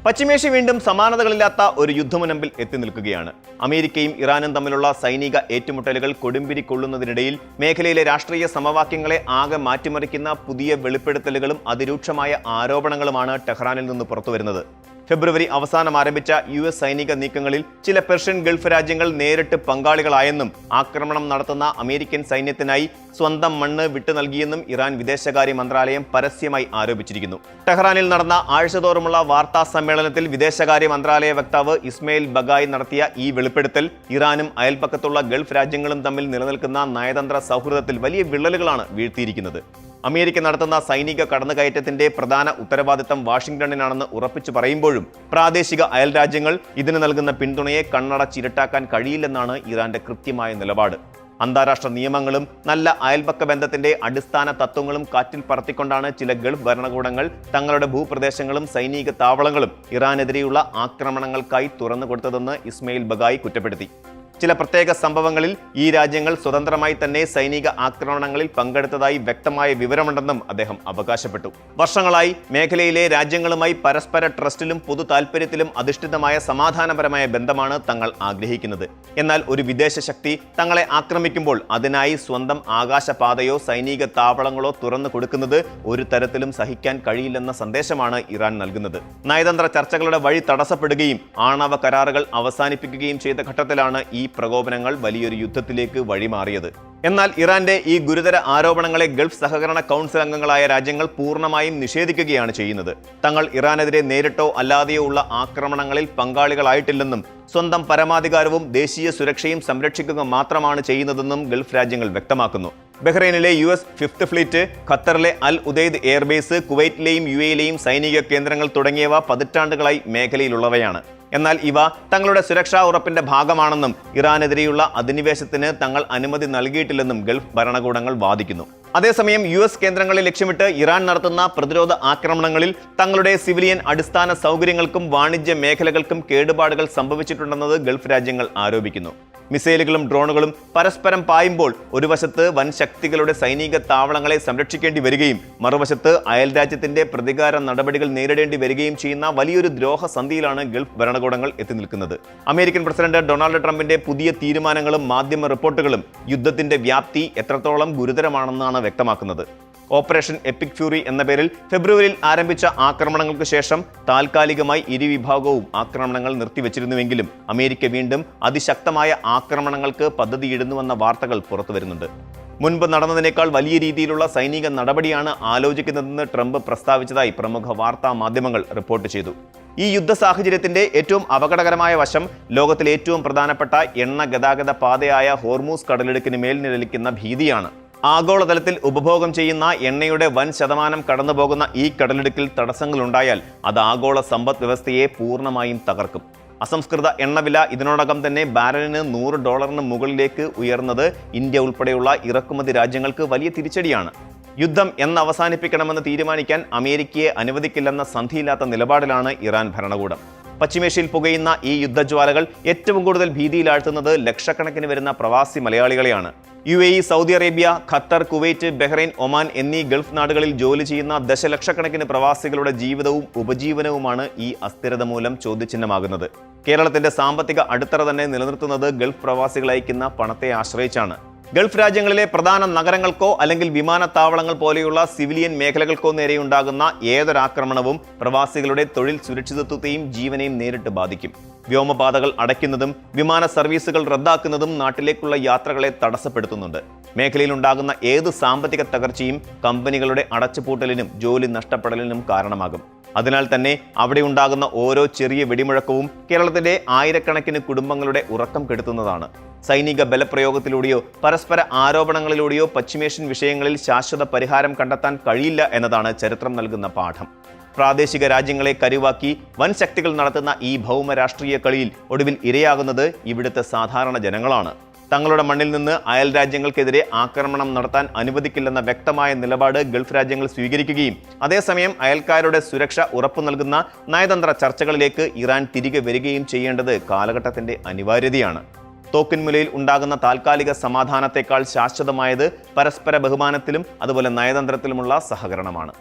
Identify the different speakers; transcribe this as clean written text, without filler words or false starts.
Speaker 1: പശ്ചിമേഷ്യ വീണ്ടും സമാനതകളില്ലാത്ത ഒരു യുദ്ധമുനമ്പിൽ എത്തി നിൽക്കുകയാണ്. അമേരിക്കയും ഇറാനും തമ്മിലുള്ള സൈനിക ഏറ്റുമുട്ടലുകൾ കൊടുമ്പിരി കൊള്ളുന്നതിനിടയിൽ മേഖലയിലെ രാഷ്ട്രീയ സമവാക്യങ്ങളെ ആകെ മാറ്റിമറിക്കുന്ന പുതിയ വെളിപ്പെടുത്തലുകളും അതിരൂക്ഷമായ ആരോപണങ്ങളുമാണ് ടെഹ്റാനിൽ നിന്ന് പുറത്തുവരുന്നത്. ഫെബ്രുവരി അവസാനം ആരംഭിച്ച US സൈനിക നീക്കങ്ങളിൽ ചില പെർഷ്യൻ ഗൾഫ് രാജ്യങ്ങൾ നേരിട്ട് പങ്കാളികളായെന്നും ആക്രമണം നടത്തുന്ന അമേരിക്കൻ സൈന്യത്തിനായി സ്വന്തം മണ്ണ് വിട്ടു നൽകിയെന്നും ഇറാൻ വിദേശകാര്യ മന്ത്രാലയം പരസ്യമായി ആരോപിച്ചിരിക്കുന്നു. ടെഹ്റാനിൽ നടന്ന ആഴ്ചതോറുമുള്ള വാർത്താ സമ്മേളനത്തിൽ വിദേശകാര്യ മന്ത്രാലയ വക്താവ് ഇസ്മയിൽ ബഗായി നടത്തിയ ഈ വെളിപ്പെടുത്തൽ ഇറാനും അയൽപക്കത്തുള്ള ഗൾഫ് രാജ്യങ്ങളും തമ്മിൽ നിലനിൽക്കുന്ന നയതന്ത്ര സൗഹൃദത്തിൽ വലിയ വിള്ളലുകളാണ് വീഴ്ത്തിയിരിക്കുന്നത്. അമേരിക്ക നടത്തുന്ന സൈനിക കടന്നുകയറ്റത്തിന്റെ പ്രധാന ഉത്തരവാദിത്തം വാഷിംഗ്ടണിനാണെന്ന് ഉറപ്പിച്ചു പറയുമ്പോഴും പ്രാദേശിക അയൽരാജ്യങ്ങൾ ഇതിന് നൽകുന്ന പിന്തുണയെ കണ്ണടച്ചിരട്ടാക്കാൻ കഴിയില്ലെന്നാണ് ഇറാന്റെ കൃത്യമായ നിലപാട്. അന്താരാഷ്ട്ര നിയമങ്ങളും നല്ല അയൽപക്ക ബന്ധത്തിന്റെ അടിസ്ഥാന തത്വങ്ങളും കാറ്റിൽ പറത്തിക്കൊണ്ടാണ് ചില ഗൾഫ് ഭരണകൂടങ്ങൾ തങ്ങളുടെ ഭൂപ്രദേശങ്ങളും സൈനിക താവളങ്ങളും ഇറാനെതിരെയുള്ള ആക്രമണങ്ങൾക്കായി തുറന്നു കൊടുത്തതെന്ന് ഇസ്മയിൽ ബഗായി കുറ്റപ്പെടുത്തി. ചില പ്രത്യേക സംഭവങ്ങളിൽ ഈ രാജ്യങ്ങൾ സ്വതന്ത്രമായി തന്നെ സൈനിക ആക്രമണങ്ങളിൽ പങ്കെടുത്തതായി വ്യക്തമായ വിവരമുണ്ടെന്നും അദ്ദേഹം അവകാശപ്പെട്ടു. വർഷങ്ങളായി മേഖലയിലെ രാജ്യങ്ങളുമായി പരസ്പര ട്രസ്റ്റിലും പൊതു താൽപര്യത്തിലും അധിഷ്ഠിതമായ സമാധാനപരമായ ബന്ധമാണ് തങ്ങൾ ആഗ്രഹിക്കുന്നത്. എന്നാൽ ഒരു വിദേശ ശക്തി തങ്ങളെ ആക്രമിക്കുമ്പോൾ അതിനായി സ്വന്തം ആകാശപാതയോ സൈനിക താവളങ്ങളോ തുറന്നു കൊടുക്കുന്നത് ഒരു തരത്തിലും സഹിക്കാൻ കഴിയില്ലെന്ന സന്ദേശമാണ് ഇറാൻ നൽകുന്നത്. നയതന്ത്ര ചർച്ചകളുടെ വഴി തടസ്സപ്പെടുകയും ആണവ കരാറുകൾ അവസാനിപ്പിക്കുകയും ചെയ്ത ഘട്ടത്തിലാണ് ഈ പ്രകോപനങ്ങൾ വലിയൊരു യുദ്ധത്തിലേക്ക് വഴിമാറിയത്. എന്നാൽ ഇറാന്റെ ഈ ഗുരുതര ആരോപണങ്ങളെ ഗൾഫ് സഹകരണ കൗൺസിൽ അംഗങ്ങളായ രാജ്യങ്ങൾ പൂർണ്ണമായും നിഷേധിക്കുകയാണ് ചെയ്യുന്നത്. തങ്ങൾ ഇറാനെതിരെ നേരിട്ടോ അല്ലാതെയോ ഉള്ള ആക്രമണങ്ങളിൽ പങ്കാളികളായിട്ടില്ലെന്നും സ്വന്തം പരമാധികാരവും ദേശീയ സുരക്ഷയും സംരക്ഷിക്കുക മാത്രമാണ് ചെയ്യുന്നതെന്നും ഗൾഫ് രാജ്യങ്ങൾ വ്യക്തമാക്കുന്നു. ബഹ്റൈനിലെ US 5th ഫ്ലീറ്റ്, ഖത്തറിലെ അൽ ഉദൈദ് എയർബേസ്, കുവൈറ്റിലെയും UAEയിലെയും സൈനിക കേന്ദ്രങ്ങൾ തുടങ്ങിയവ പതിറ്റാണ്ടുകളായി മേഖലയിലുള്ളവയാണ്. എന്നാൽ ഇവ തങ്ങളുടെ സുരക്ഷാ ഉറപ്പിന്റെ ഭാഗമാണെന്നും ഇറാനെതിരെയുള്ള അധിനിവേശത്തിന് തങ്ങൾ അനുമതി നൽകിയിട്ടില്ലെന്നും ഗൾഫ് ഭരണകൂടങ്ങൾ വാദിക്കുന്നു. അതേസമയം US കേന്ദ്രങ്ങളെ ലക്ഷ്യമിട്ട് ഇറാൻ നടത്തുന്ന പ്രതിരോധ ആക്രമണങ്ങളിൽ തങ്ങളുടെ സിവിലിയൻ അടിസ്ഥാന സൗകര്യങ്ങൾക്കും വാണിജ്യ മേഖലകൾക്കും കേടുപാടുകൾ സംഭവിച്ചിട്ടുണ്ടെന്നത് ഗൾഫ് രാജ്യങ്ങൾ ആരോപിക്കുന്നു. മിസൈലുകളും ഡ്രോണുകളും പരസ്പരം പായുമ്പോൾ ഒരു വശത്ത് വൻ ശക്തികളുടെ സൈനിക താവളങ്ങളെ സംരക്ഷിക്കേണ്ടി വരികയും മറുവശത്ത് അയൽരാജ്യത്തിന്റെ പ്രതികാര നടപടികൾ നേരിടേണ്ടി വരികയും ചെയ്യുന്ന വലിയൊരു ദ്രോഹസന്ധിയിലാണ് ഗൾഫ് ഭരണകൂടങ്ങൾ എത്തി നിൽക്കുന്നത്. അമേരിക്കൻ പ്രസിഡന്റ് ഡൊണാൾഡ് ട്രംപിന്റെ പുതിയ തീരുമാനങ്ങളും മാധ്യമ റിപ്പോർട്ടുകളും യുദ്ധത്തിന്റെ വ്യാപ്തി എത്രത്തോളം ഗുരുതരമാണെന്നാണ് വ്യക്തമാക്കുന്നത്. ഓപ്പറേഷൻ എപ്പിക് ഫ്യൂറി എന്ന പേരിൽ ഫെബ്രുവരിയിൽ ആരംഭിച്ച ആക്രമണങ്ങൾക്ക് ശേഷം താൽക്കാലികമായി ഇരുവിഭാഗവും ആക്രമണങ്ങൾ നിർത്തിവെച്ചിരുന്നുവെങ്കിലും അമേരിക്ക വീണ്ടും അതിശക്തമായ ആക്രമണങ്ങൾക്ക് പദ്ധതിയിടുന്നുവെന്ന വാർത്തകൾ പുറത്തുവരുന്നുണ്ട്. മുൻപ് നടന്നതിനേക്കാൾ വലിയ രീതിയിലുള്ള സൈനിക നടപടിയാണ് ആലോചിക്കുന്നതെന്ന് ട്രംപ് പ്രസ്താവിച്ചതായി പ്രമുഖ വാർത്താ മാധ്യമങ്ങൾ റിപ്പോർട്ട് ചെയ്തു. ഈ യുദ്ധ സാഹചര്യത്തിന്റെ ഏറ്റവും അപകടകരമായ വശം ലോകത്തിലെ ഏറ്റവും പ്രധാനപ്പെട്ട എണ്ണ ഗതാഗത പാതയായ ഹോർമൂസ് കടലിടുക്കിന് മേൽ നിലനിൽക്കുന്ന ഭീതിയാണ്. ആഗോളതലത്തിൽ ഉപഭോഗം ചെയ്യുന്ന എണ്ണയുടെ വൻ ശതമാനം കടന്നുപോകുന്ന ഈ കടലിടുക്കിൽ തടസ്സങ്ങളുണ്ടായാൽ അത് ആഗോള സമ്പദ് വ്യവസ്ഥയെ പൂർണ്ണമായും തകർക്കും. അസംസ്കൃത എണ്ണവില ഇതിനോടകം തന്നെ ബാരലിന് $100 മുകളിലേക്ക് ഉയർന്നത് ഇന്ത്യ ഉൾപ്പെടെയുള്ള ഇറക്കുമതി രാജ്യങ്ങൾക്ക് വലിയ തിരിച്ചടിയാണ്. യുദ്ധം എന്ന് അവസാനിപ്പിക്കണമെന്ന് തീരുമാനിക്കാൻ അമേരിക്കയെ അനുവദിക്കില്ലെന്ന സന്ധിയില്ലാത്ത നിലപാടിലാണ് ഇറാൻ ഭരണകൂടം. പശ്ചിമേഷ്യയിൽ പുകയുന്ന ഈ യുദ്ധജ്വാലകൾ ഏറ്റവും കൂടുതൽ ഭീതിയിലാഴ്ത്തുന്നത് ലക്ഷക്കണക്കിന് വരുന്ന പ്രവാസി മലയാളികളെയാണ്. UAE, Saudi Arabia, Qatar, Kuwait, Bahrain, Oman എന്നീ ഗൾഫ് നാടുകളിൽ ജോലി ചെയ്യുന്ന ദശലക്ഷക്കണക്കിന് പ്രവാസികളുടെ ജീവിതവും ഉപജീവനവുമാണ് ഈ അസ്ഥിരത മൂലം ചോദ്യചിഹ്നമാകുന്നത്. കേരളത്തിന്റെ സാമ്പത്തിക അടിത്തറ തന്നെ നിലനിർത്തുന്നത് ഗൾഫ് പ്രവാസികൾ അയക്കുന്ന പണത്തെ ആശ്രയിച്ചാണ്. ഗൾഫ് രാജ്യങ്ങളിലെ പ്രധാന നഗരങ്ങൾക്കോ അല്ലെങ്കിൽ വിമാനത്താവളങ്ങൾ പോലെയുള്ള സിവിലിയൻ മേഖലകൾക്കോ നേരെയുണ്ടാകുന്ന ഏതൊരാക്രമണവും പ്രവാസികളുടെ തൊഴിൽ സുരക്ഷിതത്വത്തെയും ജീവനെയും നേരിട്ട് ബാധിക്കും. വ്യോമപാതകൾ അടയ്ക്കുന്നതും വിമാന സർവീസുകൾ റദ്ദാക്കുന്നതും നാട്ടിലേക്കുള്ള യാത്രകളെ തടസ്സപ്പെടുത്തുന്നുണ്ട്. മേഖലയിൽ ഉണ്ടാകുന്ന ഏത് സാമ്പത്തിക തകർച്ചയും കമ്പനികളുടെ അടച്ചുപൂട്ടലിനും ജോലി നഷ്ടപ്പെടലിനും കാരണമാകും. അതിനാൽ തന്നെ അവിടെ ഉണ്ടാകുന്ന ഓരോ ചെറിയ വെടിമുഴക്കവും കേരളത്തിലെ ആയിരക്കണക്കിന് കുടുംബങ്ങളുടെ ഉറക്കം കെടുത്തുന്നതാണ്. സൈനിക ബലപ്രയോഗത്തിലൂടെയോ പരസ്പര ആരോപണങ്ങളിലൂടെയോ പശ്ചിമേഷ്യൻ വിഷയങ്ങളിൽ ശാശ്വത പരിഹാരം കണ്ടെത്താൻ കഴിയില്ല എന്നതാണ് ചരിത്രം നൽകുന്ന പാഠം. പ്രാദേശിക രാജ്യങ്ങളെ കരുവാക്കി വൻ ശക്തികൾ നടത്തുന്ന ഈ ഭൗമ രാഷ്ട്രീയ കളിയിൽ ഒടുവിൽ ഇരയാകുന്നത് ഇവിടുത്തെ സാധാരണ ജനങ്ങളാണ്. തങ്ങളുടെ മണ്ണിൽ നിന്ന് അയൽ രാജ്യങ്ങൾക്കെതിരെ ആക്രമണം നടത്താൻ അനുവദിക്കില്ലെന്ന വ്യക്തമായ നിലപാട് ഗൾഫ് രാജ്യങ്ങൾ സ്വീകരിക്കുകയും അതേസമയം അയൽക്കാരുടെ സുരക്ഷ ഉറപ്പു നൽകുന്ന നയതന്ത്ര ചർച്ചകളിലേക്ക് ഇറാൻ തിരികെ വരികയും ചെയ്യേണ്ടത് കാലഘട്ടത്തിന്റെ അനിവാര്യതയാണ്. തോക്കിൻമുലയിൽ ഉണ്ടാകുന്ന താൽക്കാലിക സമാധാനത്തെക്കാൾ ശാശ്വതമായത് പരസ്പര ബഹുമാനത്തിലും അതുപോലെ നയതന്ത്രത്തിലുമുള്ള സഹകരണമാണ്.